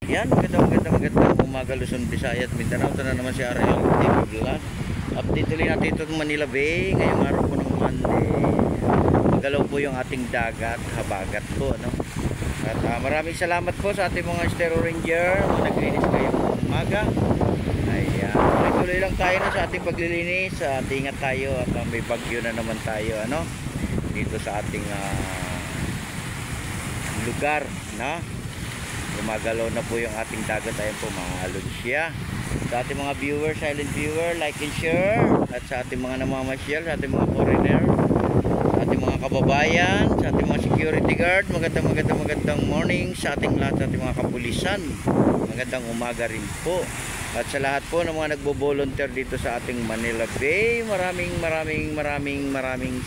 Yan, magandang umaga Luzon, Visayas, Mindanao. Ito na naman si Ariel Vlog. Update ulit natin ito ng Manila Bay. Ngayong araw po ng Monday. Magalaw po yung ating dagat, habagat po, no? At maraming salamat po sa ating mga Stero Ranger na naglinis ngayong umaga. Ayan, tuloy lang tayo na sa ating paglilinis. At ingat tayo at may bagyo na naman tayo, ano? Dito sa ating lugar, na gumagalaw na po yung ating dagat. Ayan po, mga alonsya. Sa ating mga viewer, silent viewer, like and share. At sa ating mga namamasyal, sa ating mga foreigner, sa ating mga kababayan, sa ating mga security guard, magandang morning sa ating lahat, sa ating mga kapulisan, magandang umaga rin po. At sa lahat po ng mga nagbo-volunteer dito sa ating Manila Bay, maraming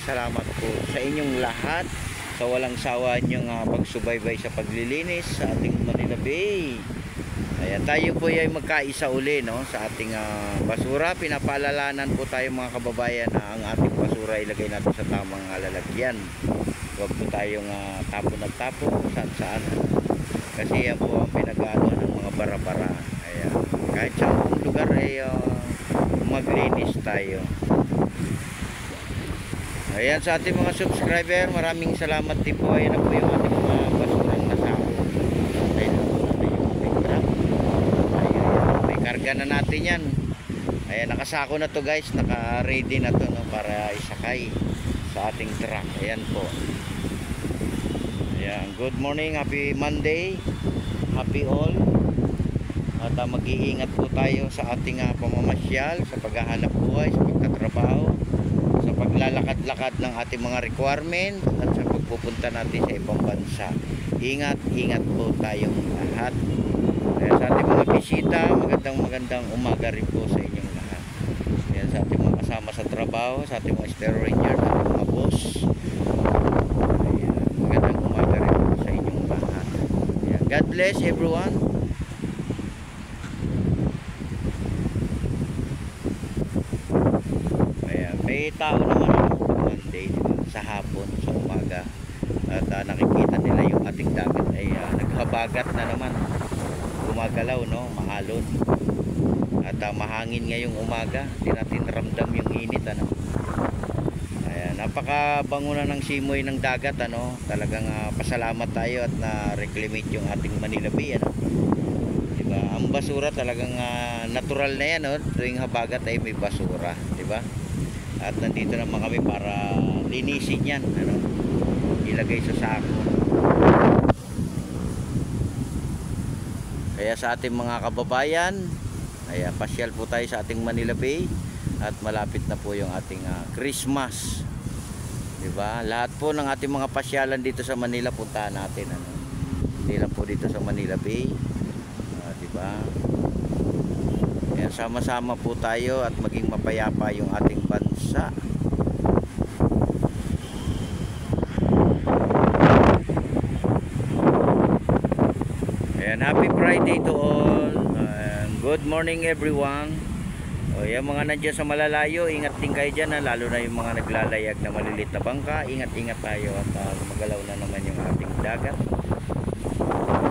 salamat po sa inyong lahat, sa walang sawa niyong pagsubaybay sa paglilinis sa ating Manila Bay. Ayan, tayo po ay magkaisa uli, no, sa ating basura. Pinapaalalanan po tayo mga kababayan na ang ating basura ilagay natin sa tamang lalagyan. Huwag po tayong tapon at tapon saan. Kasi yan po ang pinag-ano ng mga bara-bara. Ayan, kahit sa lugar ay maglinis tayo. Ayan, sa ating mga subscriber, maraming salamat din po. Ayan na po yung ating mga basurang nasako. Ayan na po natin yung big truck. Ayan, may karga na natin yan. Ayan, nakasako na to guys, naka-ready na to, no, para isakay sa ating truck. Ayan po. Ayan, good morning, happy Monday, happy all. At mag-iingat po tayo sa ating pamamasyal, sa paghahanap buhay, sa pagtatrabaho, sa paglalakad-lakad ng ating mga requirement, at sa pagpupunta natin sa ibang bansa. Ingat po tayong lahat. Kaya sa ating mga bisita, magandang umaga rin po sa inyong lahat. Kaya sa ating mga kasama sa trabaho, sa ating mga Stero Ranger, sa ating mga boss, ayan, magandang umaga rin po sa inyong lahat. Ayan, God bless everyone. May tao naman Monday sa hapon, sa umaga, at nakikita nila yung ating dagat ay naghabagat na naman, gumagalaw, no, maalon, at mahangin ngayong umaga. Hindi natin ramdam yung init, ano. Ayan, napakabango na ng simoy ng dagat, ano. Talagang pasalamat tayo at na-reclimate yung ating Manila Bay, ano. Diba? Ang basura talagang natural na yan, no? Tuwing habagat ay may basura, diba? At nandito naman kami para linisin yan, ano, ilagay sa sako. Kaya sa ating mga kababayan, ay pasyal po tayo sa ating Manila Bay. At malapit na po yung ating Christmas, diba? Lahat po ng ating mga pasyalan dito sa Manila, puntahan natin, ano? Hindi lang po dito sa Manila Bay, diba? Kaya sama-sama po tayo at maging mapayapa yung ating bansa. Ayan, happy Friday to all. Good morning everyone. O, yung mga nandiyan sa malalayo, ingat din kayo dyan, lalo na yung mga naglalayag na malilit na bangka. Ingat tayo at magalaw na naman yung ating dagat.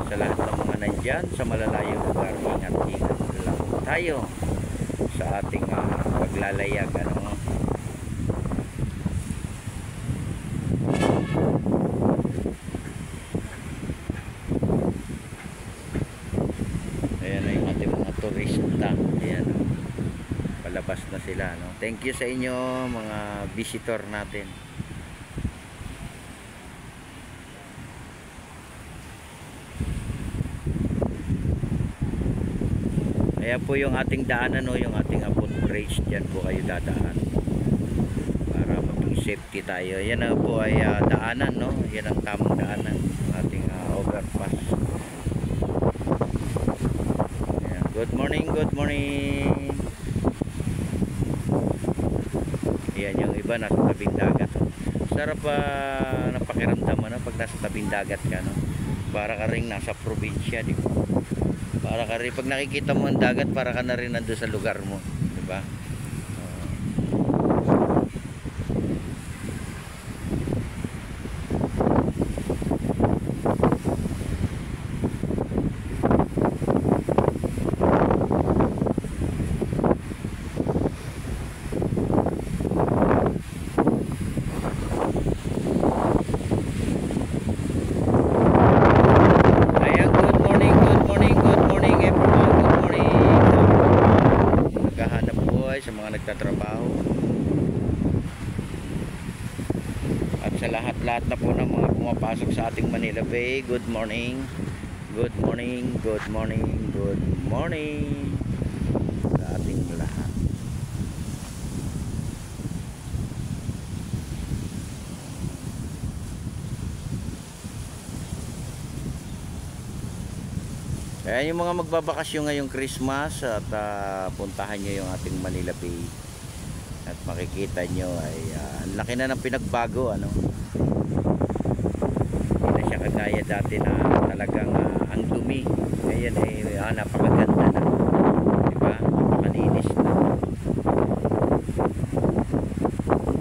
Sa lahat ng mga nandyan sa malalayo lugar, ingat lang tayo sa ating paglalayag, ano. Ayan na yung ating mga turista. Ayan, palabas na sila, no. Thank you sa inyo mga visitor natin. Ayan po yung ating daanan, no, yung ating footbridge. Diyan po kayo dadaan para maging safety tayo. Yan na po ay daanan, no. Yan ang tamang daanan, ating overpass. Ayan. Good morning. Ayan, yung iba nasa tabing dagat. Sarap ng pakiramdam, ano, pag nasa tabing dagat ka, no. Para ka rin nasa probinsya, di ba? Para ka rin, pag nakikita mo ang dagat, para ka na rin nandun sa lugar mo, diba? sa ating Manila Bay. Good morning. Good morning, good morning, good morning sa ating lahat. Kaya yung mga magbabakasyon ngayong Christmas at puntahan nyo yung ating Manila Bay at makikita nyo ay ang laki na ng pinagbago, ano. Hindi na siya kagaya dati na talagang ang dumi. Ngayon ay napakaganda na, diba? Napakalinis na,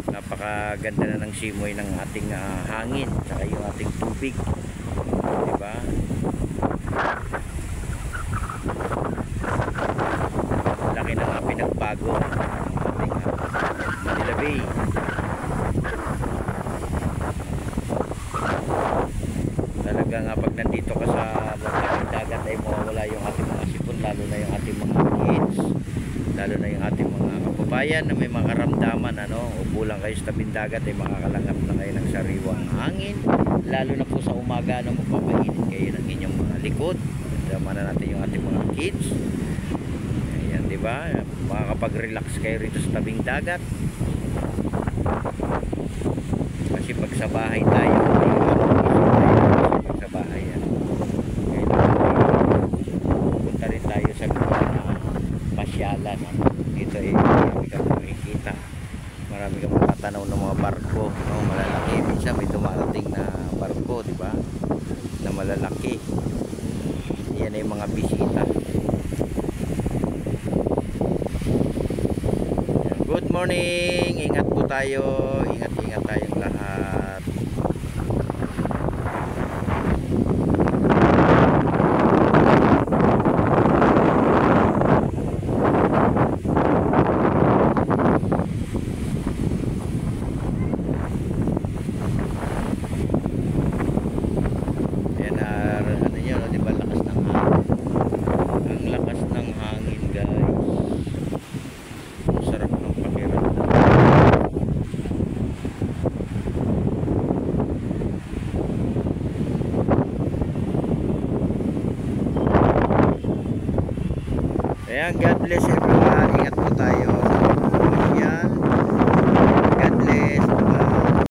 napakaganda na ng simoy ng ating hangin saka yung ating tubig, diba? Laki na nga pinagbago ng ating Manila Bay. Talaga nga pag nandito ka sa tabing dagat ay mawawala yung ating mga sipon, lalo na yung ating mga kids, lalo na yung ating mga kababayan na may mga karamdaman, ano. Upo lang kayo sa tabing dagat ay makakalangap na kayo ng sariwang hangin, lalo na po sa umaga na magpapainit kayo ng inyong mga likod. Kasama na natin yung ating mga kids. Ayan, diba? Makakapag-relax kayo rito sa tabing dagat. Kasi pag sa bahay tayo, pag sa bahay, punta rin tayo sa mga pasyalan. Dito ay marami kang makikita. Marami kang matatanaw ng mga barko, no? Malalaki. Minsan may dumarating na barko, diba? Na malalaki. Yan ay mga bisita. Good morning. Ingat po tayo. Ingat tayong lahat. Yan ano nyo, no? Diba lakas ng hangin? Ang lakas ng hangin, guys. Ang sarap ng pakiramdam. Ayan, God bless everyone. Ingat po tayo.